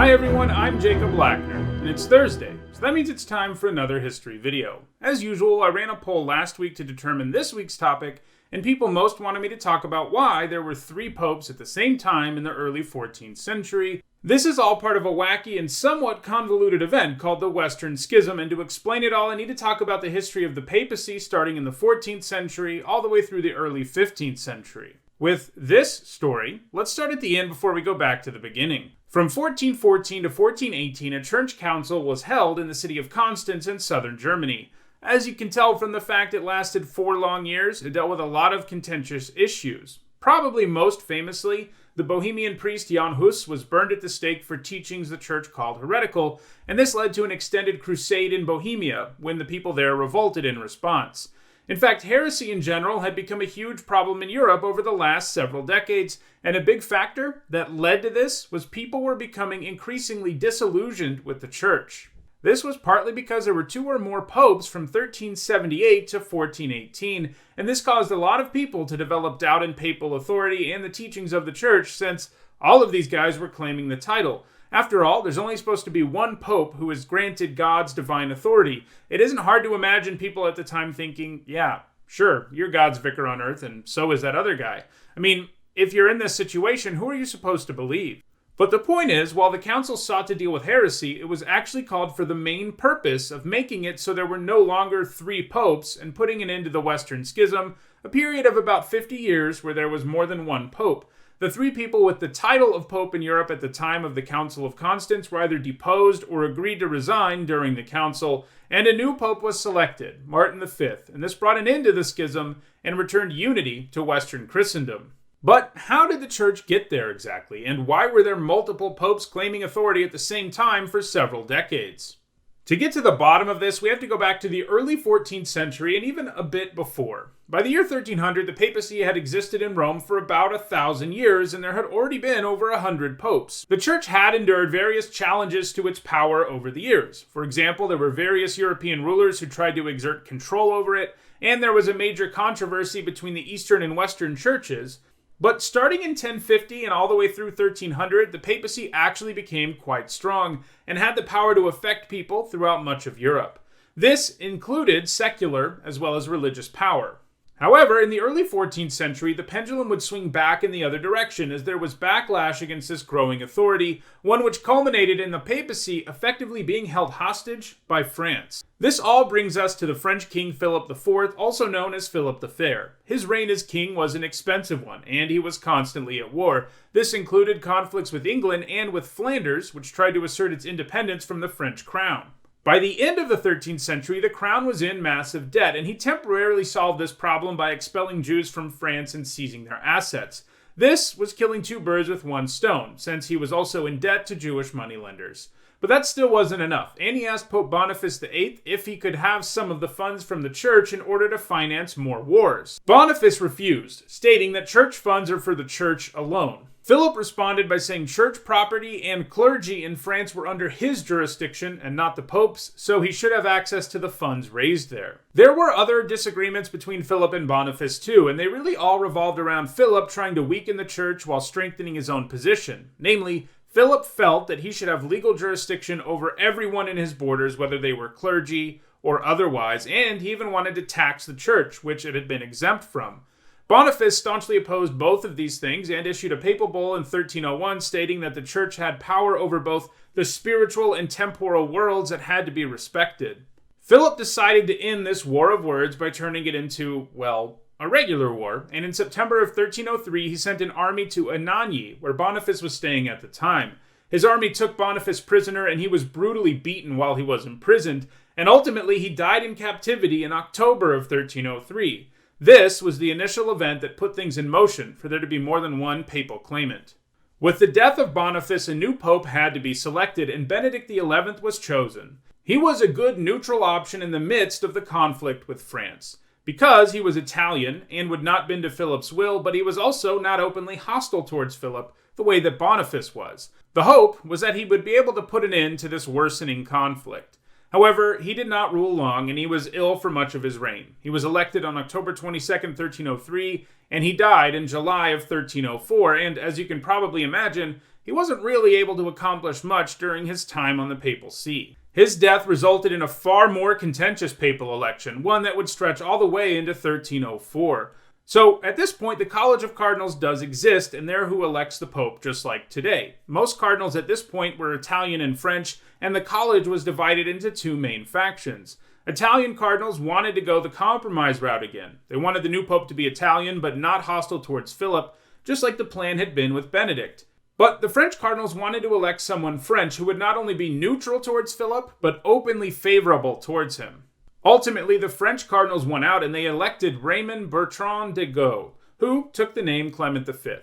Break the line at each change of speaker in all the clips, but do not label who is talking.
Hi everyone, I'm Jacob Lackner, and it's Thursday, so that means it's time for another history video. As usual, I ran a poll last week to determine this week's topic, and people most wanted me to talk about why there were 3 popes at the same time in the early 14th century. This is all part of a wacky and somewhat convoluted event called the Western Schism, and to explain it all, I need to talk about the history of the papacy starting in the 14th century all the way through the early 15th century. With this story, let's start at the end before we go back to the beginning. From 1414 to 1418, a church council was held in the city of Constance in southern Germany. As you can tell from the fact it lasted 4 long years, it dealt with a lot of contentious issues. Probably most famously, the Bohemian priest Jan Hus was burned at the stake for teachings the church called heretical, and this led to an extended crusade in Bohemia when the people there revolted in response. In fact, heresy in general had become a huge problem in Europe over the last several decades, and a big factor that led to this was people were becoming increasingly disillusioned with the church. This was partly because there were 2 or more popes from 1378 to 1418, and this caused a lot of people to develop doubt in papal authority and the teachings of the church, since all of these guys were claiming the title. After all, there's only supposed to be one pope who is granted God's divine authority. It isn't hard to imagine people at the time thinking, yeah, sure, you're God's vicar on earth, and so is that other guy. I mean, if you're in this situation, who are you supposed to believe? But the point is, while the council sought to deal with heresy, it was actually called for the main purpose of making it so there were no longer 3 popes and putting an end to the Western Schism, a period of about 50 years where there was more than one pope. The 3 people with the title of pope in Europe at the time of the Council of Constance were either deposed or agreed to resign during the council, and a new pope was selected, Martin V, and this brought an end to the schism and returned unity to Western Christendom. But how did the church get there exactly, and why were there multiple popes claiming authority at the same time for several decades? To get to the bottom of this, we have to go back to the early 14th century and even a bit before. By the year 1300, the papacy had existed in Rome for about 1,000 years, and there had already been over 100 popes. The church had endured various challenges to its power over the years. For example, there were various European rulers who tried to exert control over it, and there was a major controversy between the Eastern and Western churches. But starting in 1050 and all the way through 1300, the papacy actually became quite strong and had the power to affect people throughout much of Europe. This included secular as well as religious power. However, in the early 14th century, the pendulum would swing back in the other direction as there was backlash against this growing authority, one which culminated in the papacy effectively being held hostage by France. This all brings us to the French king Philip IV, also known as Philip the Fair. His reign as king was an expensive one, and he was constantly at war. This included conflicts with England and with Flanders, which tried to assert its independence from the French crown. By the end of the 13th century, the crown was in massive debt, and he temporarily solved this problem by expelling Jews from France and seizing their assets. This was killing 2 birds with one stone, since he was also in debt to Jewish moneylenders. But that still wasn't enough, and he asked Pope Boniface VIII if he could have some of the funds from the church in order to finance more wars. Boniface refused, stating that church funds are for the church alone. Philip responded by saying church property and clergy in France were under his jurisdiction and not the Pope's, so he should have access to the funds raised there. There were other disagreements between Philip and Boniface too, and they really all revolved around Philip trying to weaken the church while strengthening his own position. Namely, Philip felt that he should have legal jurisdiction over everyone in his borders, whether they were clergy or otherwise, and he even wanted to tax the church, which it had been exempt from. Boniface staunchly opposed both of these things and issued a papal bull in 1301 stating that the church had power over both the spiritual and temporal worlds that had to be respected. Philip decided to end this war of words by turning it into, well, a regular war, and in September of 1303 he sent an army to Anagni, where Boniface was staying at the time. His army took Boniface prisoner, and he was brutally beaten while he was imprisoned, and ultimately he died in captivity in October of 1303. This was the initial event that put things in motion for there to be more than one papal claimant. With the death of Boniface, a new pope had to be selected, and Benedict XI was chosen. He was a good neutral option in the midst of the conflict with France, because he was Italian and would not bend to Philip's will, but he was also not openly hostile towards Philip the way that Boniface was. The hope was that he would be able to put an end to this worsening conflict. However, he did not rule long, and he was ill for much of his reign. He was elected on October 22, 1303, and he died in July of 1304, and as you can probably imagine, he wasn't really able to accomplish much during his time on the papal see. His death resulted in a far more contentious papal election, one that would stretch all the way into 1304. So, at this point, the College of Cardinals does exist, and they're who elects the Pope, just like today. Most cardinals at this point were Italian and French, and the college was divided into two main factions. Italian cardinals wanted to go the compromise route again. They wanted the new Pope to be Italian, but not hostile towards Philip, just like the plan had been with Benedict. But the French cardinals wanted to elect someone French who would not only be neutral towards Philip, but openly favorable towards him. Ultimately, the French cardinals won out and they elected Raymond Bertrand de Gaulle, who took the name Clement V.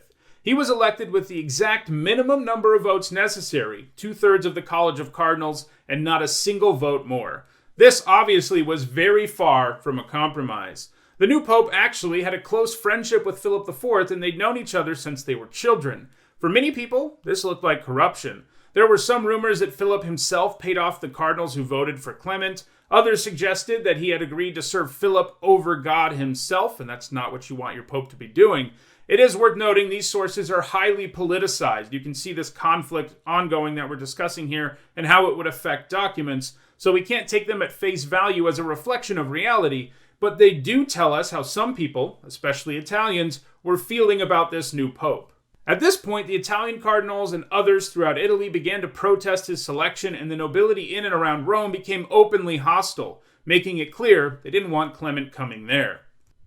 He was elected with the exact minimum number of votes necessary, 2/3 of the College of Cardinals, and not a single vote more. This obviously was very far from a compromise. The new pope actually had a close friendship with Philip IV, and they'd known each other since they were children. For many people, this looked like corruption. There were some rumors that Philip himself paid off the cardinals who voted for Clement. Others suggested that he had agreed to serve Philip over God himself, and that's not what you want your pope to be doing. It is worth noting these sources are highly politicized. You can see this conflict ongoing that we're discussing here and how it would affect documents, so we can't take them at face value as a reflection of reality, but they do tell us how some people, especially Italians, were feeling about this new pope. At this point, the Italian cardinals and others throughout Italy began to protest his selection, and the nobility in and around Rome became openly hostile, making it clear they didn't want Clement coming there.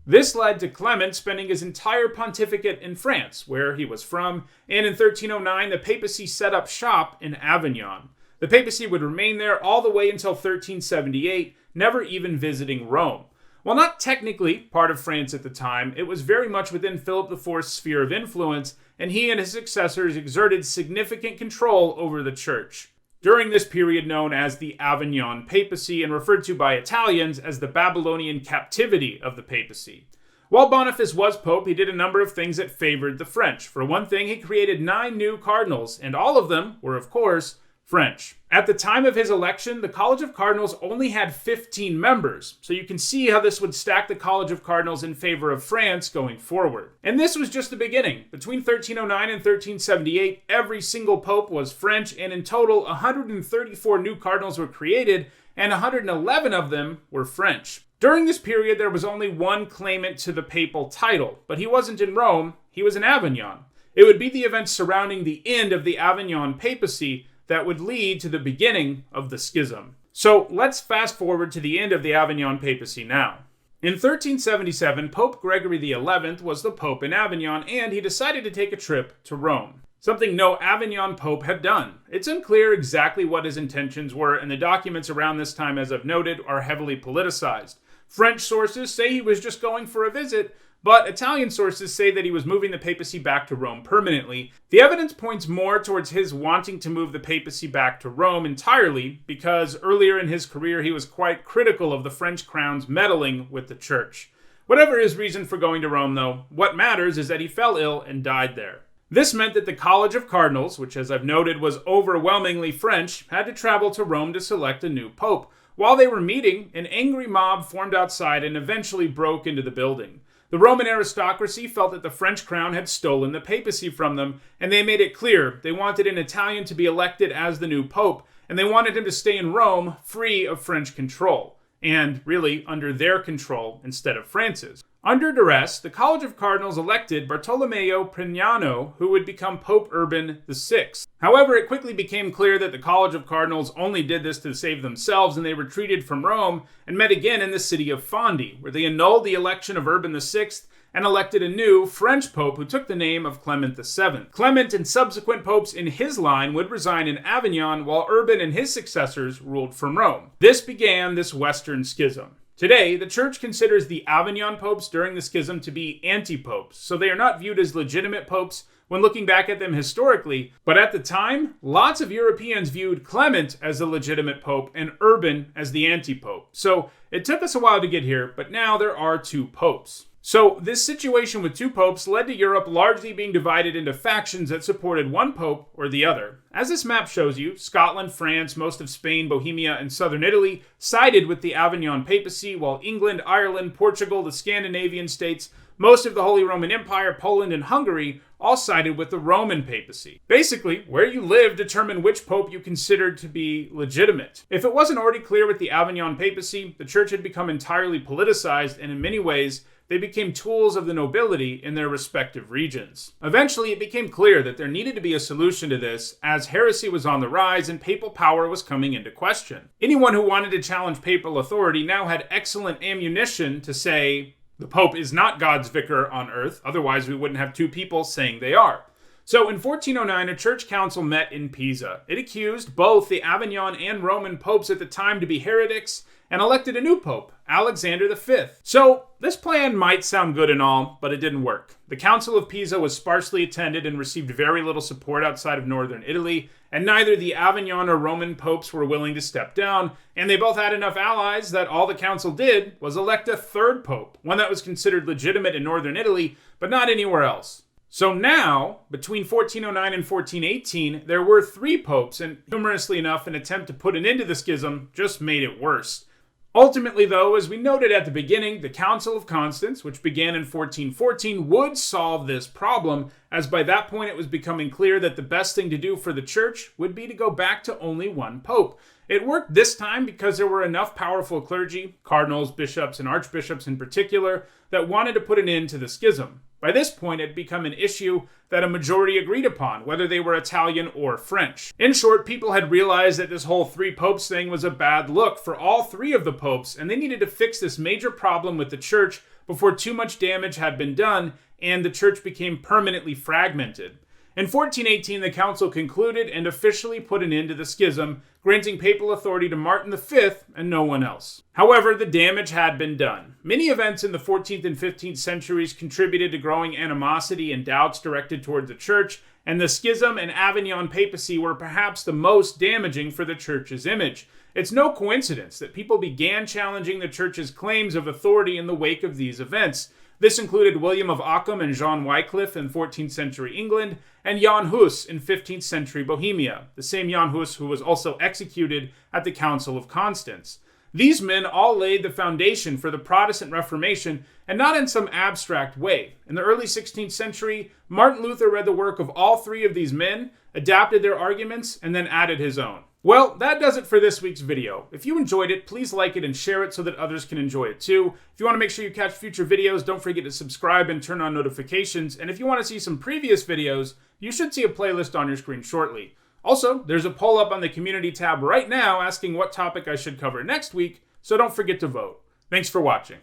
This led to Clement spending his entire pontificate in France, where he was from, and in 1309 the papacy set up shop in Avignon. The papacy would remain there all the way until 1378, never even visiting Rome. While not technically part of France at the time, it was very much within Philip IV's sphere of influence, and he and his successors exerted significant control over the church. During this period known as the Avignon Papacy, and referred to by Italians as the Babylonian captivity of the papacy. While Boniface was pope, he did a number of things that favored the French. For one thing, he created 9 new cardinals, and all of them were, of course, French. At the time of his election, the College of Cardinals only had 15 members, so you can see how this would stack the College of Cardinals in favor of France going forward. And this was just the beginning. Between 1309 and 1378, every single pope was French, and in total, 134 new cardinals were created, and 111 of them were French. During this period, there was only one claimant to the papal title, but he wasn't in Rome, he was in Avignon. It would be the events surrounding the end of the Avignon Papacy that would lead to the beginning of the Schism. So let's fast forward to the end of the Avignon Papacy now. In 1377, Pope Gregory XI was the pope in Avignon, and he decided to take a trip to Rome. Something no Avignon pope had done. It's unclear exactly what his intentions were, and the documents around this time, as I've noted, are heavily politicized. French sources say he was just going for a visit, but Italian sources say that he was moving the papacy back to Rome permanently. The evidence points more towards his wanting to move the papacy back to Rome entirely, because earlier in his career he was quite critical of the French crown's meddling with the church. Whatever his reason for going to Rome, though, what matters is that he fell ill and died there. This meant that the College of Cardinals, which as I've noted was overwhelmingly French, had to travel to Rome to select a new pope. While they were meeting, an angry mob formed outside and eventually broke into the building. The Roman aristocracy felt that the French crown had stolen the papacy from them, and they made it clear they wanted an Italian to be elected as the new pope, and they wanted him to stay in Rome free of French control, and really under their control instead of France's. Under duress, the College of Cardinals elected Bartolomeo Prignano, who would become Pope Urban VI. However, it quickly became clear that the College of Cardinals only did this to save themselves, and they retreated from Rome and met again in the city of Fondi, where they annulled the election of Urban VI and elected a new French pope who took the name of Clement VII. Clement and subsequent popes in his line would resign in Avignon, while Urban and his successors ruled from Rome. This began this Western Schism. Today, the Church considers the Avignon popes during the Schism to be anti-popes, so they are not viewed as legitimate popes when looking back at them historically, but at the time, lots of Europeans viewed Clement as the legitimate pope and Urban as the anti-pope. So it took us a while to get here, but now there are 2 popes. So this situation with 2 popes led to Europe largely being divided into factions that supported one pope or the other. As this map shows you, Scotland, France, most of Spain, Bohemia, and southern Italy sided with the Avignon Papacy, while England, Ireland, Portugal, the Scandinavian states, most of the Holy Roman Empire, Poland, and Hungary all sided with the Roman papacy. Basically, where you live determined which pope you considered to be legitimate. If it wasn't already clear with the Avignon papacy, the church had become entirely politicized, and in many ways, they became tools of the nobility in their respective regions. Eventually, it became clear that there needed to be a solution to this, as heresy was on the rise and papal power was coming into question. Anyone who wanted to challenge papal authority now had excellent ammunition to say, the Pope is not God's vicar on earth, otherwise we wouldn't have two people saying they are. So in 1409, a church council met in Pisa. It accused both the Avignon and Roman popes at the time to be heretics, and elected a new pope, Alexander V. So this plan might sound good and all, but it didn't work. The Council of Pisa was sparsely attended and received very little support outside of northern Italy, and neither the Avignon or Roman popes were willing to step down, and they both had enough allies that all the council did was elect a third pope, one that was considered legitimate in northern Italy, but not anywhere else. So now, between 1409 and 1418, there were three popes, and humorously enough, an attempt to put an end to the schism just made it worse. Ultimately, though, as we noted at the beginning, the Council of Constance, which began in 1414, would solve this problem, as by that point it was becoming clear that the best thing to do for the church would be to go back to only one pope. It worked this time because there were enough powerful clergy, cardinals, bishops, and archbishops in particular, that wanted to put an end to the schism. By this point, it had become an issue that a majority agreed upon, whether they were Italian or French. In short, people had realized that this whole three popes thing was a bad look for all three of the popes, and they needed to fix this major problem with the church before too much damage had been done and the church became permanently fragmented. In 1418, the council concluded and officially put an end to the schism, granting papal authority to Martin V and no one else. However, the damage had been done. Many events in the 14th and 15th centuries contributed to growing animosity and doubts directed toward the church, and the schism and Avignon papacy were perhaps the most damaging for the church's image. It's no coincidence that people began challenging the church's claims of authority in the wake of these events. This included William of Ockham and John Wycliffe in 14th century England, and Jan Hus in 15th century Bohemia, the same Jan Hus who was also executed at the Council of Constance. These men all laid the foundation for the Protestant Reformation, and not in some abstract way. In the early 16th century, Martin Luther read the work of all three of these men, adapted their arguments, and then added his own. Well, that does it for this week's video. If you enjoyed it, please like it and share it so that others can enjoy it too. If you want to make sure you catch future videos, don't forget to subscribe and turn on notifications. And if you want to see some previous videos, you should see a playlist on your screen shortly. Also, there's a poll up on the community tab right now asking what topic I should cover next week, so don't forget to vote. Thanks for watching.